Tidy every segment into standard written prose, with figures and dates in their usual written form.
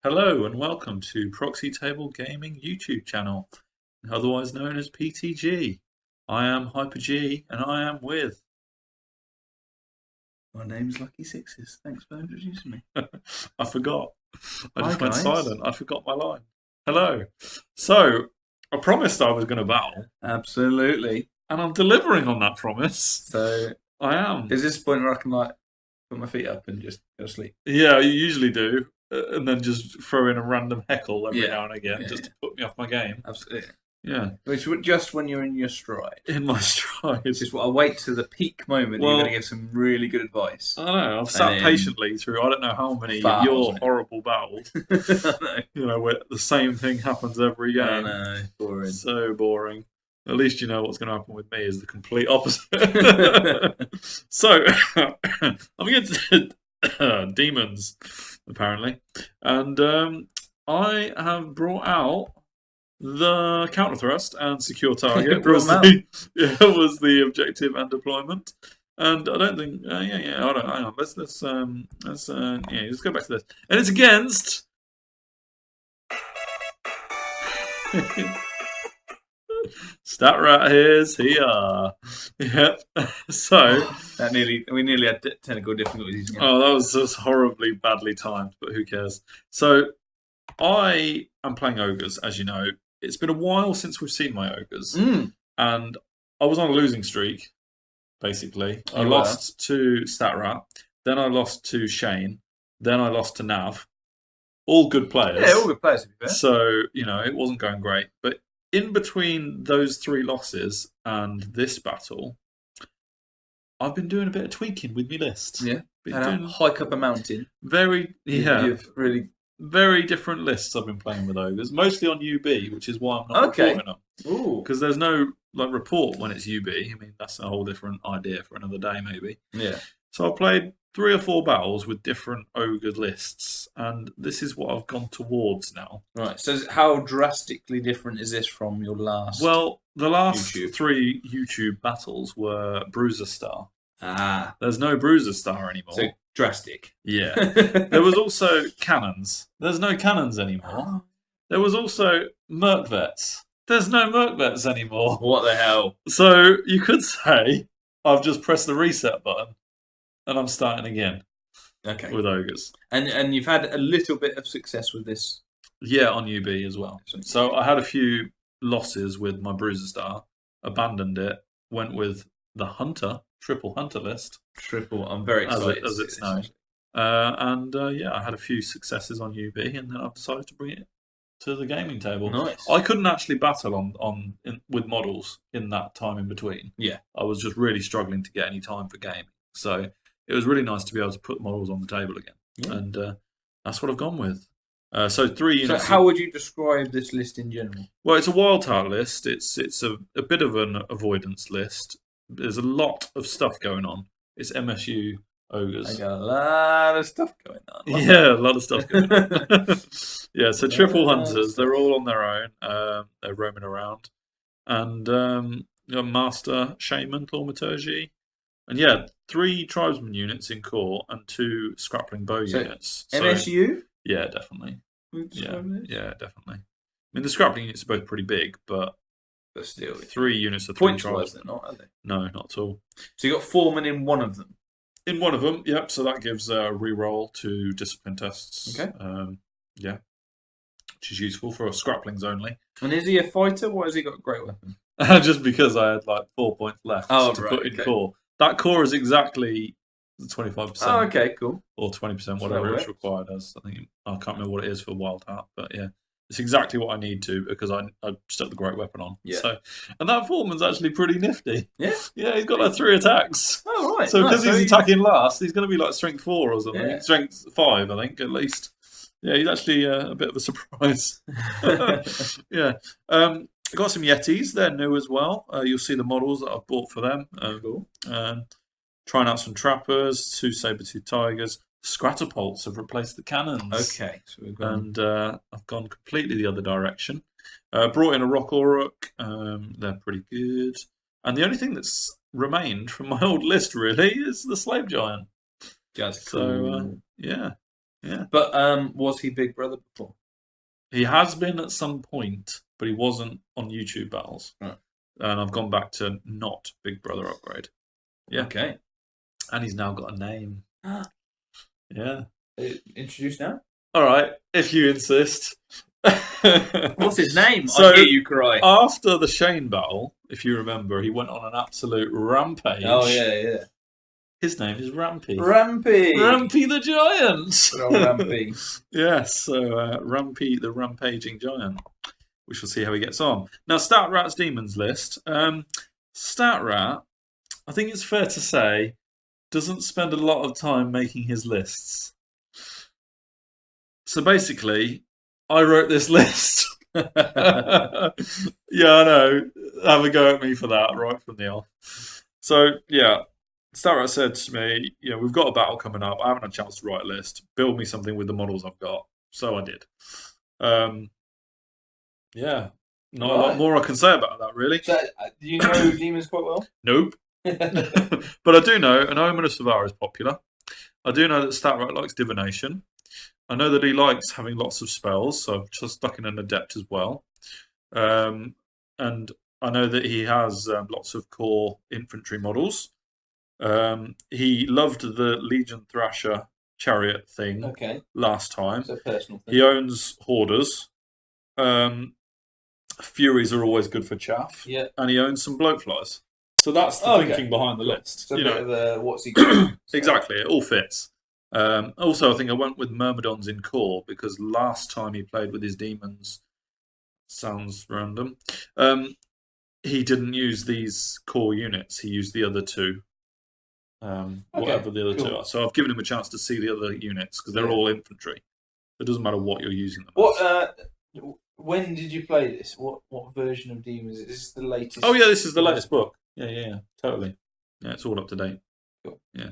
Hello and welcome to Proxy Table Gaming YouTube channel, otherwise known as PTG. I am Hyper G and I am with. My name's Lucky Sixes. Thanks for introducing me. I forgot. I Hi, just went guys. silent. I forgot my line. Hello. So, I promised I was going to battle, Absolutely. and I'm delivering on that promise. So, I am. is this the point where I can put my feet up and just go to sleep? Yeah, you usually do, and then just throw in a random heckle every now and again just to put me off my game. Absolutely. Yeah. Which just when you're in your stride. In my stride. It's just what I wait to the peak moment. You're going to give some really good advice. I know. I've sat patiently through I don't know how many of your horrible battles. I know. You know, where the same thing happens every game. I know. Boring. So boring. At least you know what's going to happen with me is the complete opposite. So, I'm against demons, apparently. And I have brought out the counter thrust and secure target was the objective and deployment. And I don't think, hang on, let's go back to this. And it's against. Stat rat here's here. Yep. So we nearly had technical difficulties again. Oh, that was just horribly badly timed, but who cares? So I am playing Ogres, as you know. It's been a while since we've seen my Ogres. And I was on a losing streak, basically. I lost to Statrat, then I lost to Shane, then I lost to Nav. All good players. Yeah, all good players, to be fair. So, you know, it wasn't going great. But in between those three losses and this battle, I've been doing a bit of tweaking with my list. Yeah. Hike up a mountain. Very different lists I've been playing with Ogres, mostly on UB, which is why I'm not reporting them. Because there's no report when it's UB. I mean, that's a whole different idea for another day, maybe. Yeah. So I played 3 or 4 battles with different Ogre lists, and this is what I've gone towards now. Right. So how drastically different is this from your last? Well, the last 3 YouTube battles were Bruiser Star. There's no Bruiser Star anymore. So drastic. Yeah. There was also Cannons. There's no Cannons anymore. There was also Merc Vets. There's no Merc Vets anymore. What the hell? So you could say I've just pressed the reset button and I'm starting again. Okay. With Ogres. And you've had a little bit of success with this? Yeah, on UB as well. So I had a few losses with my Bruiser Star, abandoned it, went with the Hunter, triple Hunter list. I'm very excited. As it's known. I had a few successes on UB, and then I've decided to bring it to the gaming table. Nice. I couldn't actually battle with models in that time in between. Yeah. I was just really struggling to get any time for gaming. So it was really nice to be able to put models on the table again. Yeah. And that's what I've gone with. So 3 units. So how would you describe this list in general? Well, it's a wild card list. It's a bit of an avoidance list. There's a lot of stuff going on. It's MSU Ogres. I got a lot of stuff going on. Yeah, a lot of stuff going on. Yeah, so triple hunters. They're all on their own. They're roaming around. And Master Shaman Thaumaturgy. And 3 tribesman units in core and 2 scrappling bow units. So, MSU? Yeah, definitely. Yeah, definitely. I mean, the scrappling units are both pretty big, but still, 3 units of 3 tribes. They're not, are they? No, not at all. So you got foreman in one of them. In one of them, yep. So that gives a reroll to discipline tests. Okay. Which is useful for scrapplings only. And is he a fighter? Why has he got a great weapon? Just because I had 4 points left to put in core. That core is exactly 25%. Oh, okay, cool. Or 20%, whatever it's required as. I can't remember what it is for Wild Hat, but yeah. It's exactly what I need to because I stuck the great weapon on. Yeah. So, and that foreman's actually pretty nifty. Yeah? Yeah, he's got 3 attacks. Oh, right. So because he's attacking last, he's going to be strength 4 or something. Yeah. Strength 5, I think, at least. Yeah, he's actually a bit of a surprise. Yeah. I got some Yetis. They're new as well. You'll see the models that I've bought for them. Cool. Trying out some trappers, 2 saber-tooth tigers. Scratterpults have replaced the cannons. Okay. So we've gone... And I've gone completely the other direction. Brought in a Rock Auroch. They're pretty good. And the only thing that's remained from my old list, really, is the Slave Giant. Just cool. So, yeah. Yeah. But was he Big Brother before? He has been at some point, but he wasn't on YouTube battles. Right. And I've gone back to not Big Brother upgrade. Yeah. Okay. And he's now got a name. Yeah. Introduced now? All right, if you insist. What's his name? So, I hear you cry. After the Shane battle, if you remember, he went on an absolute rampage. Oh, yeah. His name is Rampy. Rampy the Giant. Rampy. Yes, so Rampy the Rampaging Giant. We shall see how he gets on. Now, StatRat's Demons list. StatRat, I think it's fair to say, doesn't spend a lot of time making his lists. So basically, I wrote this list. Yeah, I know. Have a go at me for that right from the off. So, yeah, StatRat said to me, we've got a battle coming up. I haven't had a chance to write a list. Build me something with the models I've got. So I did. Yeah, not a lot more I can say about that, really. So, do you know Demons quite well? Nope. But I do know an Omen of Savara is popular. I do know that StatRat likes Divination. I know that he likes having lots of spells, so I've just stuck in an Adept as well. And I know that he has lots of core infantry models. He loved the Legion Thrasher chariot thing last time. It's a personal thing. He owns Hoarders. Furies are always good for chaff. Yeah. And he owns some Bloatflies. So that's the thinking behind the list. So a bit of a what's he got? Exactly, it all fits. Also, I think I went with Myrmidons in core because last time he played with his demons, sounds random, he didn't use these core units. He used the other two, whatever the other two are. So I've given him a chance to see the other units because they're all infantry. It doesn't matter what you're using them as. When did you play this? What version of Demons is this? The latest? Oh yeah, this is the latest book. Yeah, totally. Yeah, it's all up to date. Cool. Yeah.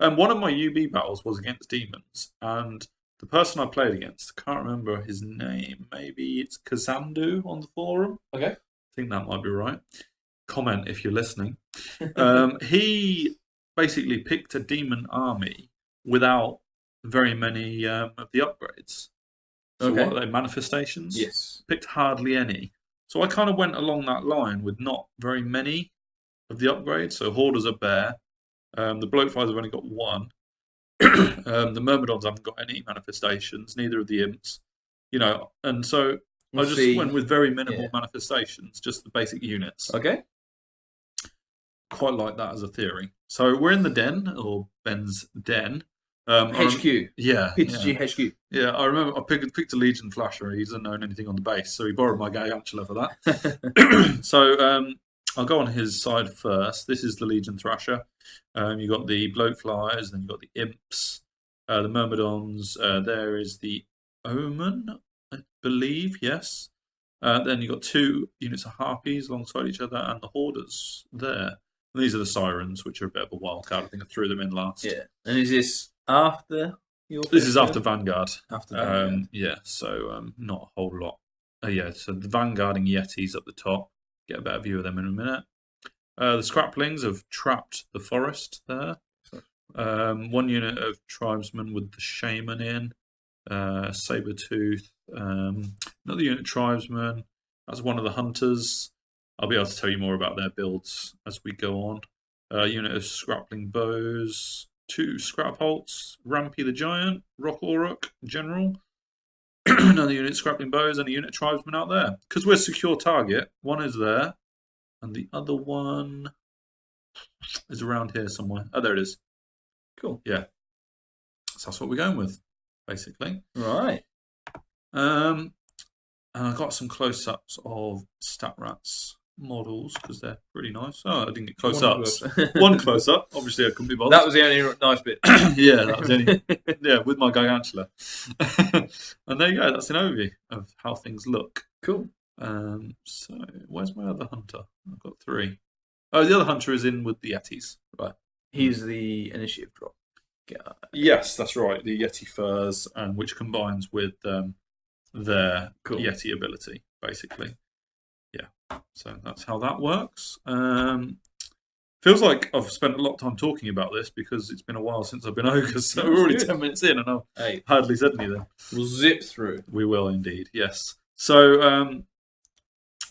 One of my UB battles was against Demons, and the person I played against, I can't remember his name. Maybe it's Kazandu on the forum. Okay. I think that might be right. Comment if you're listening. He basically picked a demon army without very many of the upgrades. So what are they, manifestations? Yes. Picked hardly any. So I kind of went along that line with not very many of the upgrades. So Hoarders are bare. The Bloatflies have only got one. The Myrmidons haven't got any manifestations, neither of the Imps. And so I just went with very minimal manifestations, just the basic units. Okay. Quite like that as a theory. So we're in the den, or Ben's den. HQ. Yeah. PTG HQ. Yeah, I remember I picked a Legion Flasher. He doesn't know anything on the base, so he borrowed my Gargantula for that. So I'll go on his side first. This is the Legion Thrasher. You've got the Bloatflies, then you've got the Imps, the Myrmidons. There is the Omen, I believe, yes. Then you've got two units of Harpies alongside each other, and the Hoarders there. And these are the Sirens, which are a bit of a wild card. I think I threw them in last. Yeah. And is this after your This is after Vanguard. After Vanguard. Yeah, so not a whole lot. So the Vanguarding Yetis up the top. Get a better view of them in a minute. The Scraplings have trapped the forest there. One unit of Tribesmen with the Shaman in. Sabertooth. Another unit of Tribesmen. That's one of the Hunters. I'll be able to tell you more about their builds as we go on. Unit of Scrapling Bows. Two Scrap Holts. Rampy the Giant. Rock Auroch General. Another unit Scrapping Bows and a unit Tribesmen out there. Because we're secure target, one is there, and the other one is around here somewhere. Oh, there it is. Cool. Yeah. So that's what we're going with, basically. Right. And I got some close-ups of StatRat's models because they're pretty nice. Oh, I didn't get close-ups. One close-up. Obviously, I couldn't be bothered. That was the only nice bit. Yeah, that was the only. With my Gargantula. And there you go. That's an overview of how things look. Cool. So where's my other hunter? I've got three. Oh, the other hunter is in with the Yetis. Right. He's the initiative drop guy. Yes, that's right. The Yeti furs, which combines with their Yeti ability, basically. Yeah. So that's how that works. Feels like I've spent a lot of time talking about this because it's been a while since I've been Ogres, so we're already 10 minutes in and I've hardly said anything. We'll zip through. We will indeed, yes. So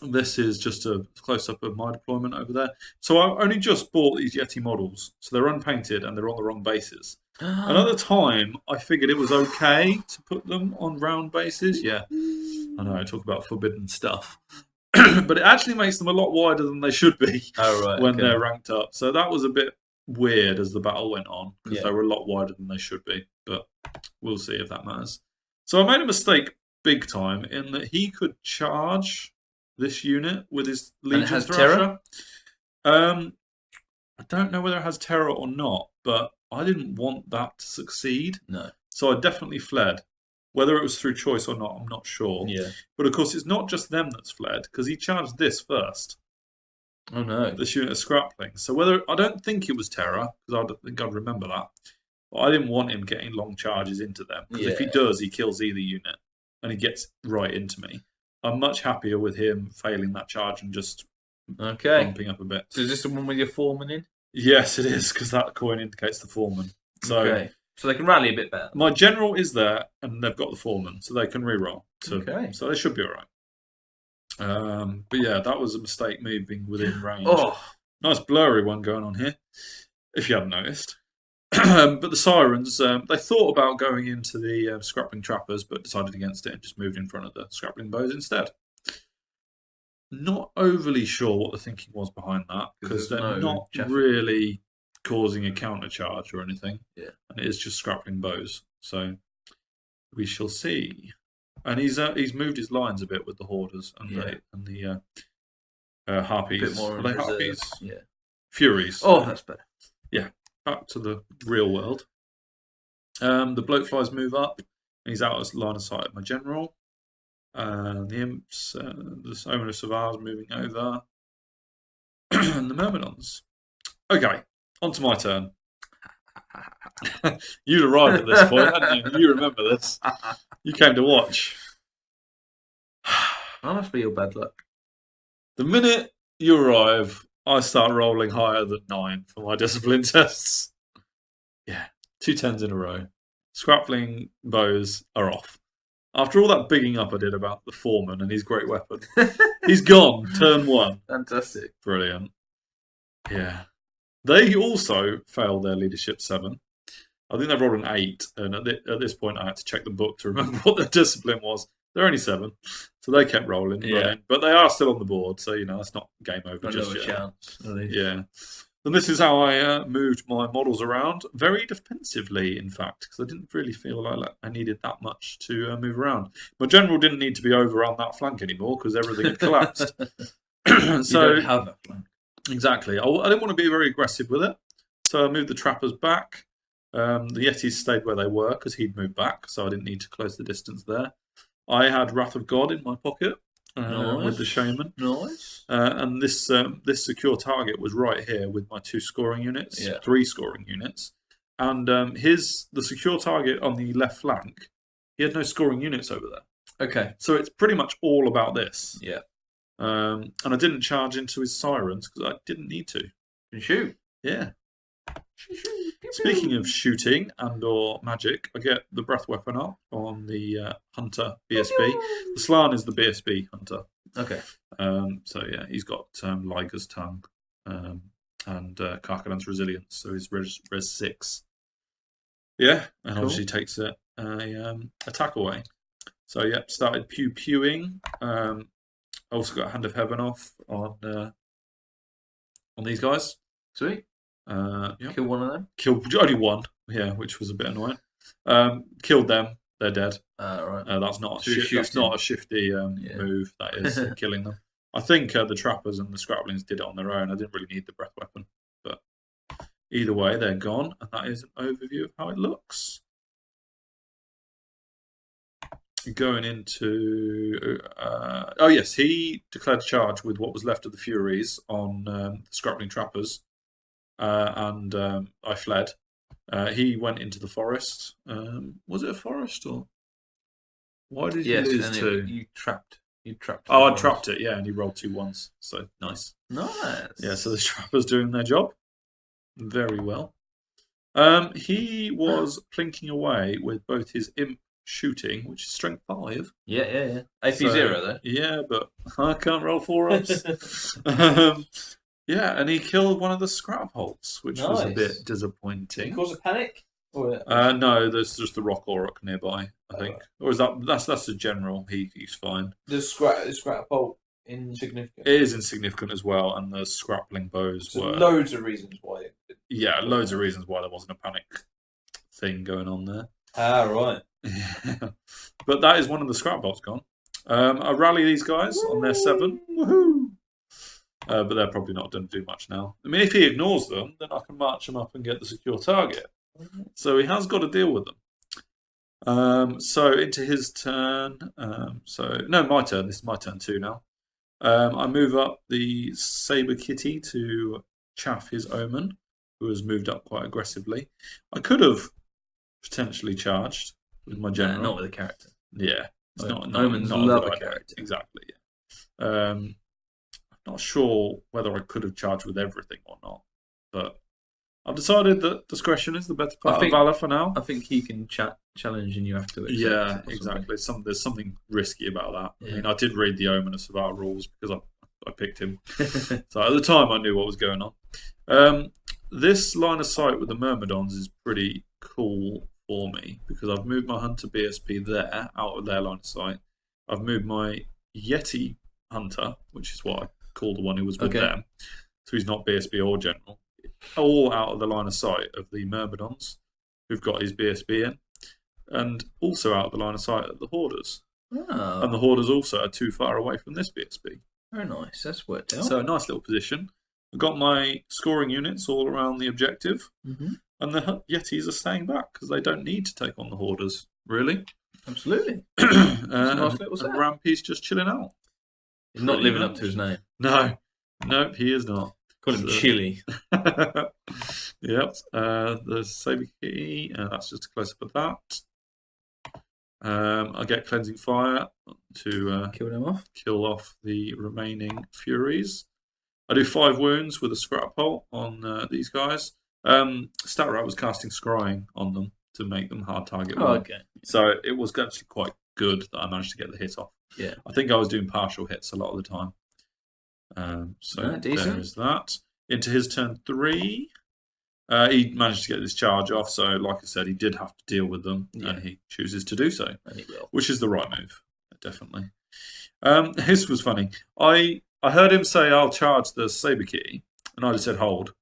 this is just a close-up of my deployment over there. So I only just bought these Yeti models, so they're unpainted and they're on the wrong bases. And at the time, I figured it was okay to put them on round bases. Yeah, I know, I talk about forbidden stuff. But it actually makes them a lot wider than they should be when they're ranked up. So that was a bit weird as the battle went on, because they were a lot wider than they should be. But we'll see if that matters. So I made a mistake big time in that he could charge this unit with his Legion Thrasher. I don't know whether it has terror or not, but I didn't want that to succeed. No. So I definitely fled. Whether it was through choice or not, I'm not sure. Yeah. But of course, it's not just them that's fled, because he charged this first. Oh no. This unit of scraplings. So I don't think it was terror, because I don't think I'd remember that. But I didn't want him getting long charges into them, because if he does, he kills either unit, and he gets right into me. I'm much happier with him failing that charge and just bumping up a bit. So is this the one with your foreman in? Yes, it is, because that coin indicates the foreman. So, so they can rally a bit better. My general is there, and they've got the foreman, so they can reroll. So they should be all right. But yeah, that was a mistake moving within range. Nice blurry one going on here, if you haven't noticed. But the Sirens, they thought about going into the Scrappling Trappers, but decided against it and just moved in front of the Scrappling Bows instead. Not overly sure what the thinking was behind that, because they're not really causing a counter charge or anything. Yeah. And it is just Scrappling Bows. So we shall see. And he's moved his lines a bit with the Hoarders and the Harpies. A bit more Are they Harpies? Yeah. Furies. Oh, that's better. Yeah. Back to the real world. The Bloatflies move up. He's out of line of sight of my general. The Imps, the Omen of Savars moving over. And the Myrmidons. Okay, on to my turn. You'd arrived at this point, hadn't you? You remember this. You came to watch. That must be your bad luck. The minute you arrive, I start rolling higher than 9 for my discipline tests. Yeah, 2 10s in a row. Scrappling bows are off. After all that bigging up I did about the foreman and his great weapon, he's gone, turn 1. Fantastic. Brilliant. Yeah. They also failed their leadership 7. I think they rolled an 8, and at this point I had to check the book to remember what their discipline was. They're only 7, so they kept rolling, but they are still on the board, so that's not game over just yet. Chance, yeah. And this is how I moved my models around, very defensively, in fact, because I didn't really feel like I needed that much to move around. My general didn't need to be over on that flank anymore because everything had collapsed. So you don't have that flank. Exactly. I didn't want to be very aggressive with it, so I moved the trappers back. The Yetis stayed where they were because he'd moved back, so I didn't need to close the distance there. I had Wrath of God in my pocket with the Shaman. Nice. And this secure target was right here with my 2 scoring units, 3 scoring units. And the secure target on the left flank, he had no scoring units over there. Okay. So it's pretty much all about this. Yeah. And I didn't charge into his Sirens because I didn't need to. You shoot. Yeah. Speaking of shooting and/or magic, I get the breath weapon up on the Hunter BSB. The Slan is the BSB Hunter. Okay. So yeah, he's got Liger's Tongue and Karkadan's Resilience, so he's res 6. Yeah, and obviously takes a attack away. So yeah, started pew-pewing. Also got Hand of Heaven off on these guys. Sweet. Kill one of them? Killed only one, which was a bit annoying. Killed them, they're dead. Right. That's not a shifty move, that is killing them. I think the Trappers and the Scraplings did it on their own. I didn't really need the breath weapon. But either way, they're gone, and that is an overview of how it looks. Going into... he declared charge with what was left of the Furies on the Scrappling Trappers. And I fled. He went into the forest. Was it a forest or? Why did you lose 2? You trapped. Oh, I trapped it. Yeah, and he rolled 2 1s. So nice. Nice. Yeah. So the trappers doing their job. Very well. He was plinking away with both his imp shooting, which is strength 5. Yeah. AP0 though. Yeah, but I can't roll 4-ups. Yeah, and he killed one of the scrap holes, which was a bit disappointing. Did it cause a panic? No, there's just the rock Auroch nearby, I think. Or is that's the general? He's fine. The scrap hole insignificant. It is insignificant as well, and the scrappling bows were loads of reasons why. Loads of reasons why there wasn't a panic thing going on there. Ah, right. But that is one of the scrap bolts gone. I rally these guys on their 7. Woohoo! But they're probably not going to do much now. I mean, if he ignores them, then I can march them up and get the secure target. So he has got to deal with them. So into his turn. My turn. This is my turn too now. I move up the Saber Kitty to chaff his Omen, who has moved up quite aggressively. I could have potentially charged with my general. Not with a character. Yeah. It's Omens love a character. Exactly, yeah. I'm not sure whether I could have charged with everything or not, but I've decided that discretion is the better part of valor for now. I think he can challenge and you have to accept. Yeah, exactly. There's something risky about that. Yeah. I mean, I did read the Omen of Savara rules because I picked him. So at the time, I knew what was going on. This line of sight with the Myrmidons is pretty cool for me because I've moved my Hunter BSP there, out of their line of sight. I've moved my Yeti Hunter, which is what I call the one who was with them. So he's not BSB or General. All out of the line of sight of the Myrmidons, who've got his BSB in. And also out of the line of sight of the Hoarders. Oh. And the Hoarders also are too far away from this BSB. Very nice. That's worked out. So a nice little position. I've got my scoring units all around the objective. Mm-hmm. And the Yetis are staying back because they don't need to take on the Hoarders, really. Absolutely. Nice little set. And Rampy's just chilling out. He's not living up to his name. No. Nope, he is not. Call him Chili. Yep. The Saber Key, that's just a close-up of that. I get Cleansing Fire to kill them off. Kill off the remaining Furies. I do 5 wounds with a scrap hole on these guys. Statrat was casting Scrying on them to make them hard target. Okay. So it was actually quite good that I managed to get the hit off. Yeah. I think I was doing partial hits a lot of the time. There is that. Into his turn 3. He managed to get this charge off, so like I said, he did have to deal with them, and he chooses to do so. And he will. Which is the right move, definitely. This was funny. I heard him say, I'll charge the Saber Kitty, and I just said, hold.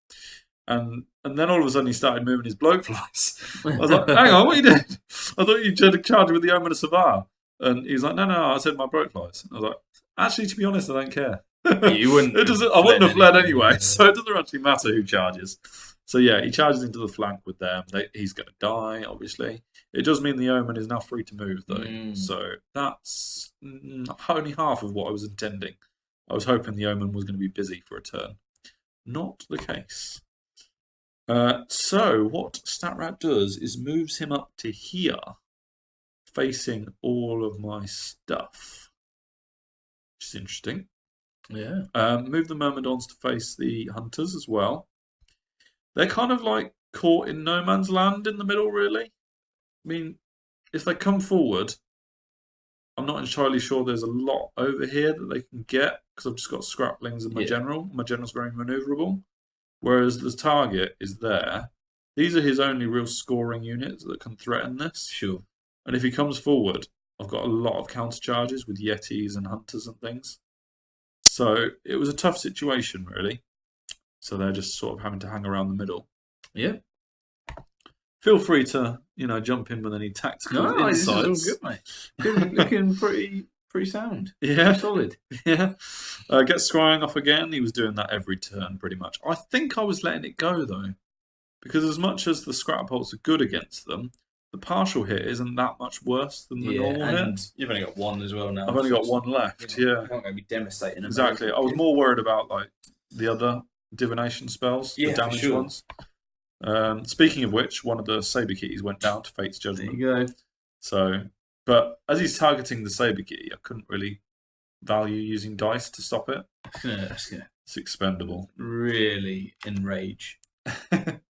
And then all of a sudden he started moving his bloke flies. I was like, hang on, what are you doing? I thought you tried to charge with the Omen of Savara. And he was like, no, I said my bloke flies. I was like, actually, to be honest, I don't care. You wouldn't. I wouldn't have fled anyway, so it doesn't actually matter who charges. So yeah, he charges into the flank with them. He's going to die, obviously. It does mean the Omen is now free to move, though. So that's only half of what I was intending. I was hoping the Omen was going to be busy for a turn. Not the case. So what Statrat does is moves him up to here, facing all of my stuff. Which is interesting. Yeah. Move the Myrmidons to face the Hunters as well. They're kind of like caught in no man's land in the middle, really. I mean, if they come forward, I'm not entirely sure there's a lot over here that they can get because I've just got scraplings and my general. My general's very maneuverable. Whereas the target is there. These are his only real scoring units that can threaten this. Sure. And if he comes forward, I've got a lot of counter charges with Yetis and Hunters and things. So it was a tough situation, really. So they're just sort of having to hang around the middle. Yeah. Feel free to, jump in with any tactical insights. This is all good, mate. Looking pretty sound. Yeah. Solid. Yeah. Get scrying off again. He was doing that every turn, pretty much. I think I was letting it go, though. Because as much as the scrap bolts are good against them, the partial hit isn't that much worse than the normal hit. You've only got one as well now. I've only got one left, You're not going to be devastating. Exactly. I was more worried about the other divination spells, the damaged ones. Speaking of which, one of the Saber Kitties went down to Fate's Judgment. There you go. So, but as he's targeting the Saber Kitty, I couldn't really value using dice to stop it. It's expendable. Really enrage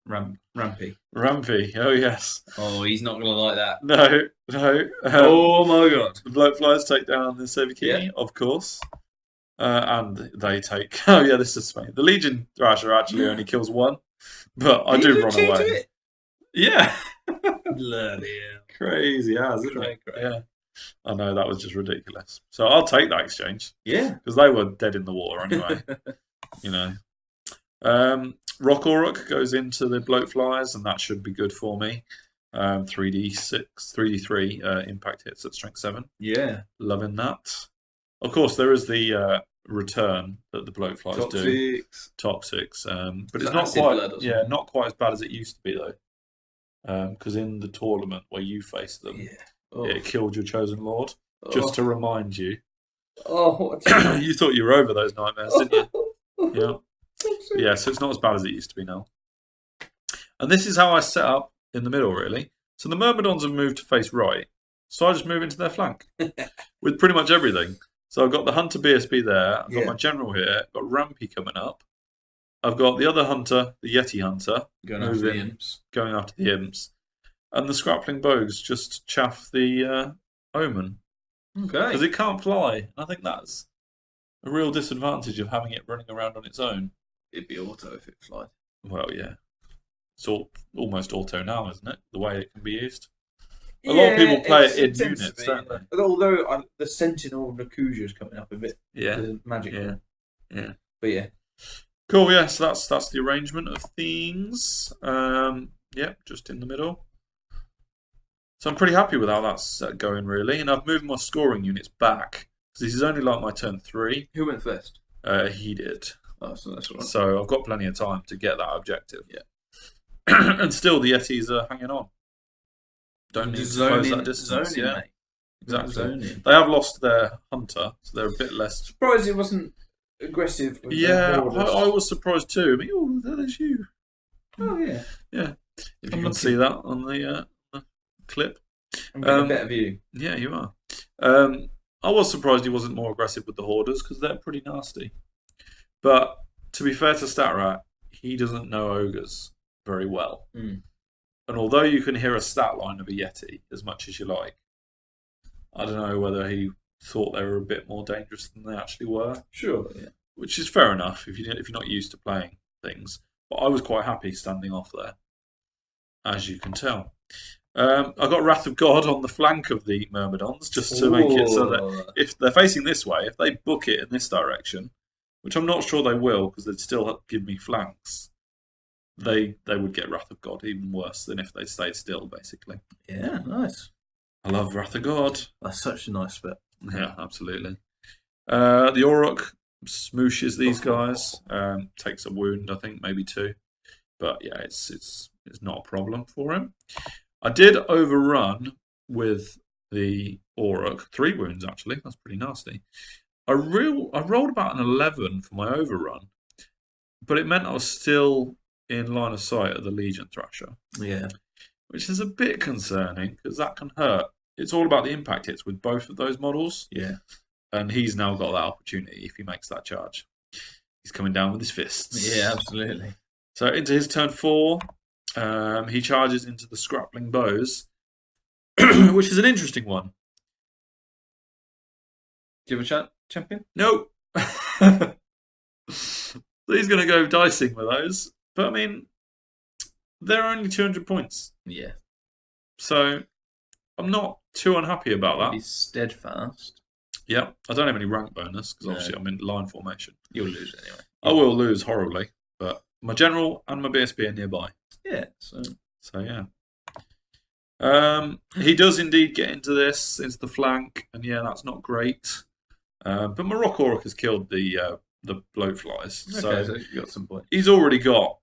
Rampy. Rampy. Oh yes. Oh, he's not gonna like that. No, no. Oh my god. The bloke flies take down the Sevikini, Yeah. of course. And they take. Oh yeah, this is funny. The Legion Thrasher actually only kills one, but I do run away. Yeah. Bloody hell. Crazy as, isn't it? Yeah. I know, that was just ridiculous. So I'll take that exchange. Yeah. Because they were dead in the water anyway. You know. Rock Auroch goes into the bloat flies, and that should be good for me. 3d6, 3d3 impact hits at strength 7. Yeah. Loving that. Of course, there is the return that the bloat flies do. Toxics. But it's not quite, not quite as bad as it used to be though. Because in the tournament where you faced them, it killed your chosen lord. Just to remind you. Oh, you thought you were over those nightmares, didn't you? Yeah. Yeah, so it's not as bad as it used to be now. And this is how I set up in the middle, really. So the Myrmidons have moved to face right, so I just move into their flank with pretty much everything. So I've got the Hunter BSB there, I've got my General here, I've got Rampy coming up, I've got the other Hunter, the Yeti Hunter, going after the Imps, and the Scrappling Bows just chaff the Omen. Okay. Because it can't fly. I think that's a real disadvantage of having it running around on its own. It'd be auto if it flied. Well, yeah. It's almost auto now, isn't it? The way it can be used. A lot of people play it in units, don't they? Although the Sentinel of Nakuja is coming up a bit. Yeah. Magical. Yeah. But yeah. Cool, yeah. So that's the arrangement of things. Yeah, just in the middle. So I'm pretty happy with how that's going, really. And I've moved my scoring units back. Because this is only like my turn 3. Who went first? He did. Oh, so that's right. So I've got plenty of time to get that objective. Yeah. And still the Yetis are hanging on. Don't need to close that distance. Zoning, mate. Exactly. Zoning. They have lost their Hunter, so they're a bit less... Surprised it wasn't aggressive. Yeah, I was surprised too. I mean, oh, there's you. Oh, yeah. Yeah. If you can see that on the clip. I'm getting a better view. Yeah, you are. I was surprised he wasn't more aggressive with the Hoarders, because they're pretty nasty. But to be fair to StatRat, he doesn't know Ogres very well. Mm. And although you can hear a stat line of a Yeti as much as you like, I don't know whether he thought they were a bit more dangerous than they actually were. Sure, yeah. Which is fair enough if you're not used to playing things. But I was quite happy standing off there, as you can tell. I got Wrath of God on the flank of the Myrmidons, just to make it so that if they're facing this way, if they book it in this direction, which I'm not sure they will, because they'd still give me flanks, they would get Wrath of God even worse than if they stayed still, basically. Yeah, nice. I love Wrath of God. That's such a nice bit. Yeah, absolutely. The Auroch smooshes these guys. Takes a wound, I think, maybe 2. But yeah, it's not a problem for him. I did overrun with the Auroch. 3 wounds, actually. That's pretty nasty. I rolled about an 11 for my overrun, but it meant I was still in line of sight of the Legion Thrasher. Yeah. Which is a bit concerning, because that can hurt. It's all about the impact hits with both of those models. Yeah. And he's now got that opportunity if he makes that charge. He's coming down with his fists. Yeah, absolutely. So into his turn 4, he charges into the Scrappling Bows, which is an interesting one. Do you have a shot, champion? No. He's going to go dicing with those. But I mean, they're only 200 points. Yeah. So I'm not too unhappy about that. He's steadfast. Yeah. I don't have any rank bonus because obviously I'm in line formation. You'll lose anyway. I will lose horribly, but my general and my BSB are nearby. Yeah. So yeah. He does indeed get into the flank, and yeah, that's not great. But my Rock Auroch has killed the bloatflies. Okay, so you got some points. He's already got.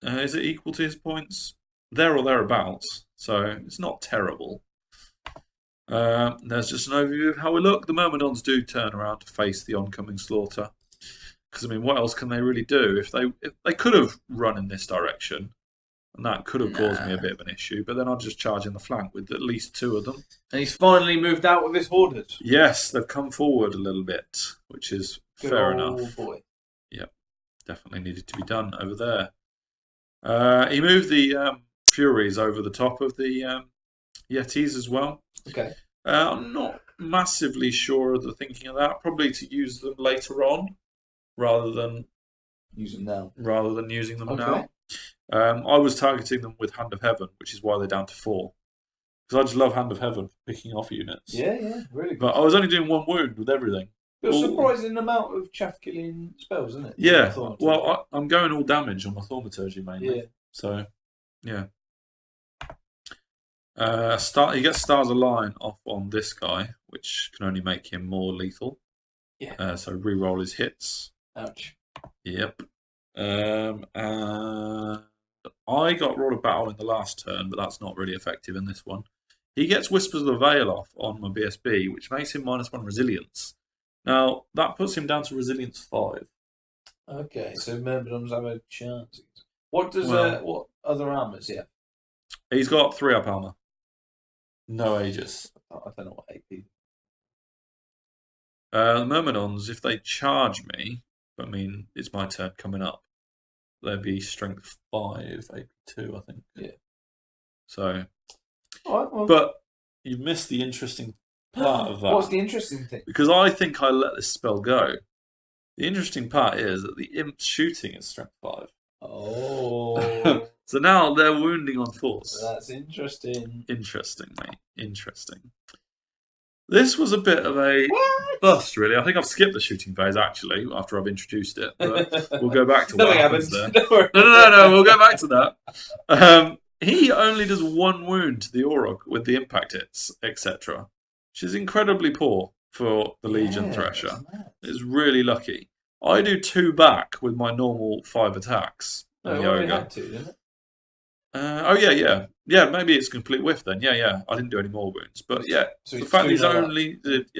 Is it equal to his points? There or thereabouts. So it's not terrible. There's just an overview of how we look. The Myrmidons do turn around to face the oncoming slaughter. Because, I mean, what else can they really do? If they could have run in this direction, and that could have caused me a bit of an issue, but then I'd just charge in the flank with at least 2 of them. And he's finally moved out with his Hoarders. Yes, they've come forward a little bit, which is fair enough. Boy. Yep, definitely needed to be done over there. He moved the Furies over the top of the Yetis as well. Okay. I'm not massively sure of the thinking of that. Probably to use them later on, rather than use them now. Rather than using them now. I was targeting them with Hand of Heaven, which is why they're down to 4. Because I just love Hand of Heaven for picking off units. Yeah, really good. But I was only doing 1 wound with everything. But a surprising amount of chaff-killing spells, isn't it? Yeah, well, I'm going all damage on my Thaumaturgy mainly. Yeah. So, yeah. He gets Stars Align off on this guy, which can only make him more lethal. Yeah. So reroll his hits. Ouch. Yep. I got Roll of Battle in the last turn, but that's not really effective in this one. He gets Whispers of the Veil off on my BSB, which makes him -1 resilience. Now, that puts him down to resilience 5. Okay, so Myrmidons have a chance. What does what other armours he have? He's got 3-up armour. No Aegis. I don't know what AP. The Myrmidons, if they charge me, I mean, it's my turn coming up, they'd be strength 5, AP 2, I think. Yeah. So, well. But you've missed the interesting part of that. What's the interesting thing? Because I think I let this spell go. The interesting part is that the Imp's shooting is strength 5. Oh. So now they're wounding on force. That's interesting. Interesting, mate. Interesting. This was a bit of a bust, really. I think I've skipped the shooting phase, actually, after I've introduced it. But we'll go back to what happens there. No, we'll go back to that. He only does 1 wound to the Auroch with the impact hits, etc. Which is incredibly poor for the Legion Thresher. It's really lucky. I do 2 back with my normal 5 attacks. No, you already had 2, didn't it? Yeah, maybe it's complete whiff then. Yeah. I didn't do any more wounds. But yeah, so the fact he's only did,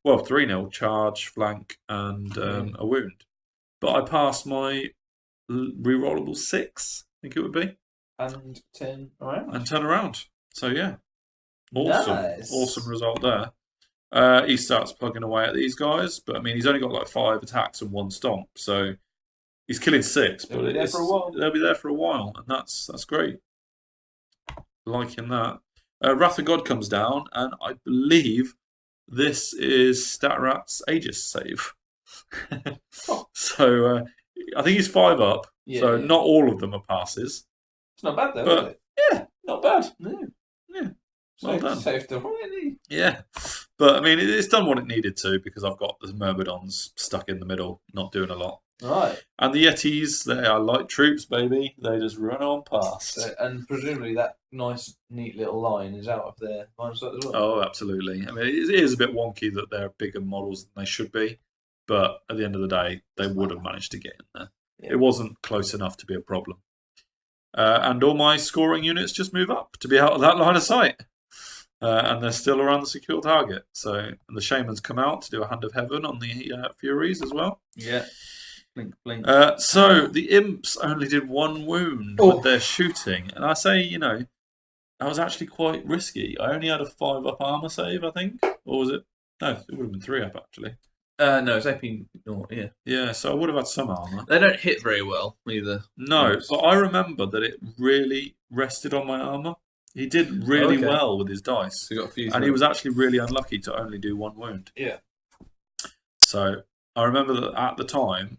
3-0, charge, flank, and a wound. But I passed my rerollable 6, I think it would be. And turn around. So yeah. Awesome. Nice. Awesome result there. He starts plugging away at these guys, but I mean, he's only got like 5 attacks and 1 stomp, so he's killing 6. They'll be there for a while. They'll be there for a while, and that's great. Liking that. Wrath of God comes down, and I believe this is Statrat's Aegis save. So I think he's 5 up. So not all of them are passes. It's not bad though, is it? Yeah, not bad. No. Yeah. Well done. Saved them already. Yeah. But I mean, it's done what it needed to because I've got the Myrmidons stuck in the middle, not doing a lot. Right. And the Yetis, they are light troops, baby. They just run on past. So, and presumably that nice, neat little line is out of their line of sight as well. Oh, absolutely. I mean, it is a bit wonky that they're bigger models than they should be. But at the end of the day, they would have managed to get in there. Yeah. It wasn't close enough to be a problem. And all my scoring units just move up to be out of that line of sight. And they're still around the secure target. So, and the Shamans come out to do a Hand of Heaven on the Furies as well. Yeah. Blink, blink. So the Imps only did 1 wound with their shooting. And I say, that was actually quite risky. I only had a 5-up armor save, I think. Or was it? No, it would have been 3-up, actually. No, it's AP 0, yeah. Yeah, so I would have had some armor. They don't hit very well, either. No, but I remember that it really rested on my armor. He did really well with his dice. So you got a few and he was actually really unlucky to only do 1 wound. Yeah. So I remember that at the time,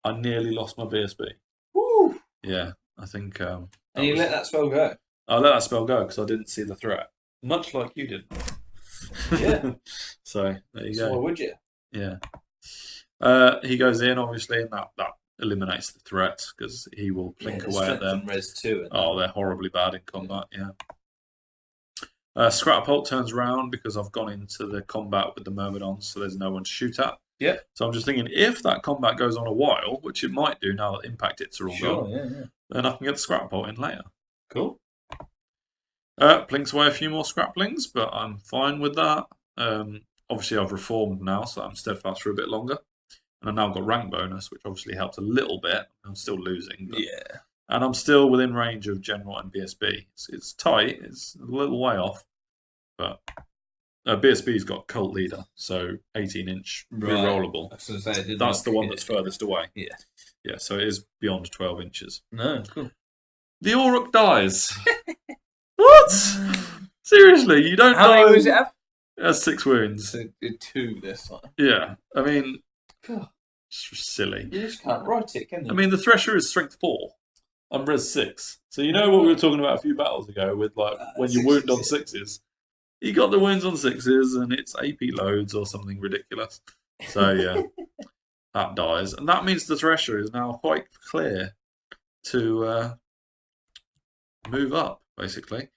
I nearly lost my BSB. Woo! Yeah, I think... and you let that spell go? I let that spell go because I didn't see the threat. Much like you did. Yeah. So, there you go. Why would you? Yeah. He goes in, obviously, and that eliminates the threat because he will plink away at them. Res 2. Oh, they're horribly bad in combat, yeah. Scrapult turns around because I've gone into the combat with the Myrmidons, so there's no one to shoot at. Yeah. So I'm just thinking, if that combat goes on a while, which it might do now that impact hits are all gone, then I can get the Scrapult in later. Cool. Plinks away a few more Scraplings, but I'm fine with that. Obviously, I've reformed now, so I'm steadfast for a bit longer. And I've now got rank bonus, which obviously helps a little bit. I'm still losing. But... Yeah. And I'm still within range of General and BSB. It's tight. It's a little way off. But BSB's got Cult Leader, so 18-inch rerollable. That's the one that's furthest away. Yeah. Yeah, so it is beyond 12 inches. No, cool. The Orc dies. What? Seriously, you don't How die. many wounds it have? It has 6 wounds. So 2 this time. Yeah, I mean, God. it's silly. You just can't write it, can you? I mean, the Thresher is strength 4. I'm res 6. So you know what we were talking about a few battles ago with like when you wound on 6s. You got the wounds on 6s and it's AP loads or something ridiculous. So yeah, that dies. And that means the Thresher is now quite clear to move up, basically.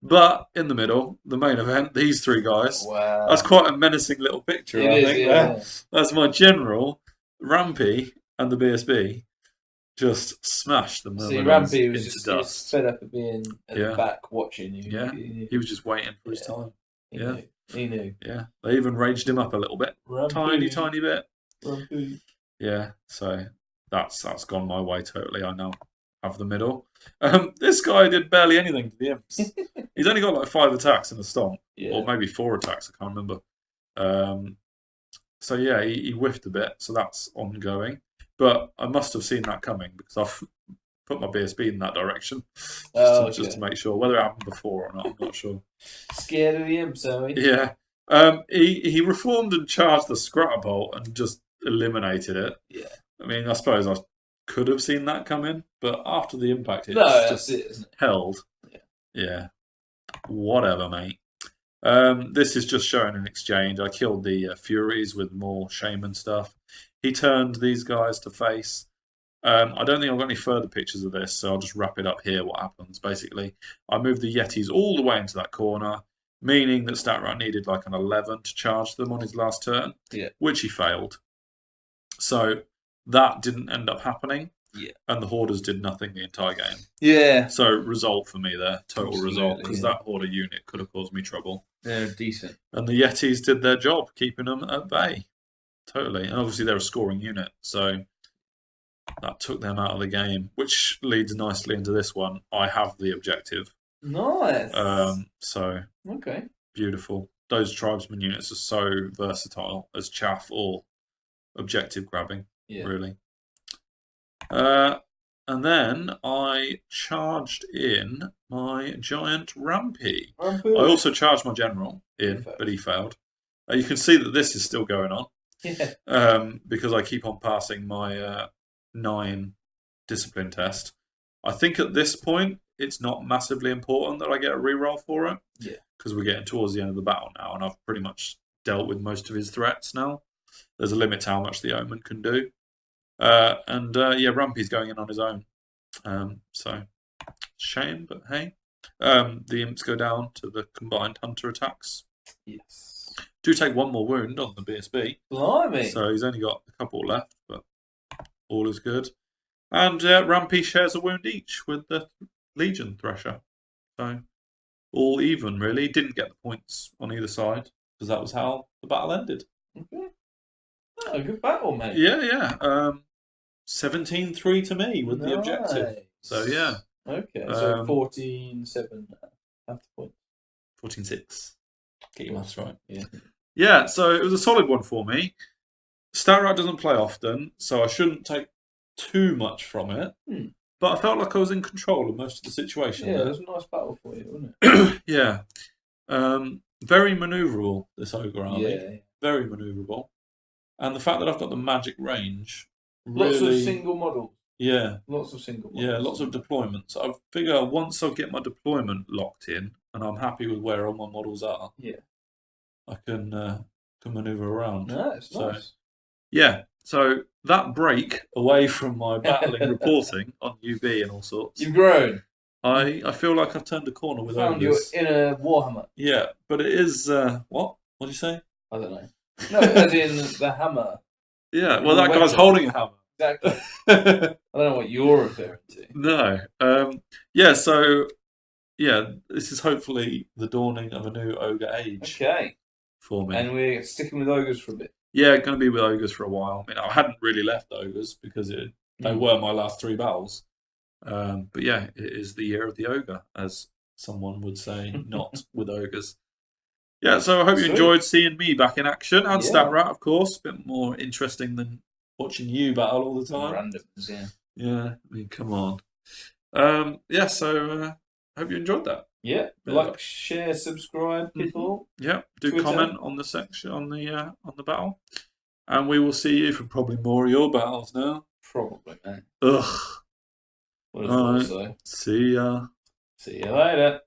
But in the middle, the main event, these 3 guys. Wow. That's quite a menacing little picture, I think. Yeah. That's my general, Rampy, and the BSB. Just smashed them. See, Rampy was just fed up of being at the back watching you. Yeah, he was just waiting for his time. He knew. Yeah, they even raged him up a little bit. Rampy. Tiny bit. Rampy. Yeah, so that's gone my way totally. I now have the middle. This guy did barely anything to the imps. He's only got like 5 attacks in the stomp, or maybe 4 attacks. I can't remember. So yeah, he whiffed a bit. So that's ongoing. But I must have seen that coming because I've put my BSB in that direction just to make sure. Whether it happened before or not, I'm not sure. Scared of the imps, are we? Yeah. He reformed and charged the Scratterbolt and just eliminated it. Yeah. I mean, I suppose I could have seen that coming, but after the impact, it's just isn't it? held. Yeah. Whatever, mate. This is just showing an exchange. I killed the Furies with more Shaman stuff. He turned these guys to face. I don't think I've got any further pictures of this, so I'll just wrap it up here. What happens, basically. I moved the Yetis all the way into that corner, meaning that StatRat needed like an 11 to charge them on his last turn, which he failed. So that didn't end up happening. Yeah. And the Hoarders did nothing the entire game. Yeah. So result for me there, total result, because that Hoarder unit could have caused me trouble. They're decent. And the Yetis did their job, keeping them at bay. Totally. And obviously they're a scoring unit, so that took them out of the game, which leads nicely into this one. I have the objective. Nice. So okay. Beautiful. Those tribesman units are so versatile as chaff or objective grabbing, really. And then I charged in my giant Rampy. I also charged my general in, but he failed. You can see that this is still going on. Because I keep on passing my 9 discipline test. I think at this point it's not massively important that I get a reroll for it. Yeah. Because we're getting towards the end of the battle now, and I've pretty much dealt with most of his threats now. There's a limit to how much the Omen can do. Rampy's going in on his own. So shame, but hey. The imps go down to the combined hunter attacks. Yes. Do take 1 more wound on the BSB. Blimey. So he's only got a couple left, but all is good. And Rampy shares a wound each with the Legion Thresher. So all even, really. Didn't get the points on either side, because that was how the battle ended. Okay. Oh, a good battle, mate. Yeah. 17-3 to me with the objective. So, yeah. Okay, so 14-7 half the point. 14-6. Get your maths right. Yeah, so it was a solid one for me. StatRat doesn't play often, so I shouldn't take too much from it. But I felt like I was in control of most of the situation. Yeah, it was a nice battle for you, wasn't it? Yeah. Very manoeuvrable, this Ogre army. Yeah. Very manoeuvrable. And the fact that I've got the magic range. Really, lots of single models. Yeah. Lots of single models. Yeah, lots of deployments. I figure once I get my deployment locked in and I'm happy with where all my models are, I can manoeuvre around. No, it's nice. Yeah, so that break away from my battling reporting on UB and all sorts. You've grown. I feel like I've turned a corner with Found Ogres. your inner Warhammer. Yeah, but it is what? What do you say? I don't know. No, as in the hammer. Yeah, well, that guy's holding a hammer. Exactly. I don't know what you're referring to. No. This is hopefully the dawning of a new Ogre age. Okay. For me. And we're sticking with Ogres for a bit. Yeah, going to be with Ogres for a while. I mean, I hadn't really left Ogres because they were my last 3 battles. But yeah, it is the year of the Ogre, as someone would say, not with Ogres. Yeah, so I hope you enjoyed seeing me back in action. And StatRat, of course. A bit more interesting than watching you battle all the time. Randoms, yeah. Yeah, I mean, come on. Yeah, so hope you enjoyed that. Yeah, like, share, subscribe, people. Yeah, do Twitter. comment on the section on the battle, and we will see you for probably more of your battles now. Probably, man. Ugh. Would have thought so. See ya. See you later.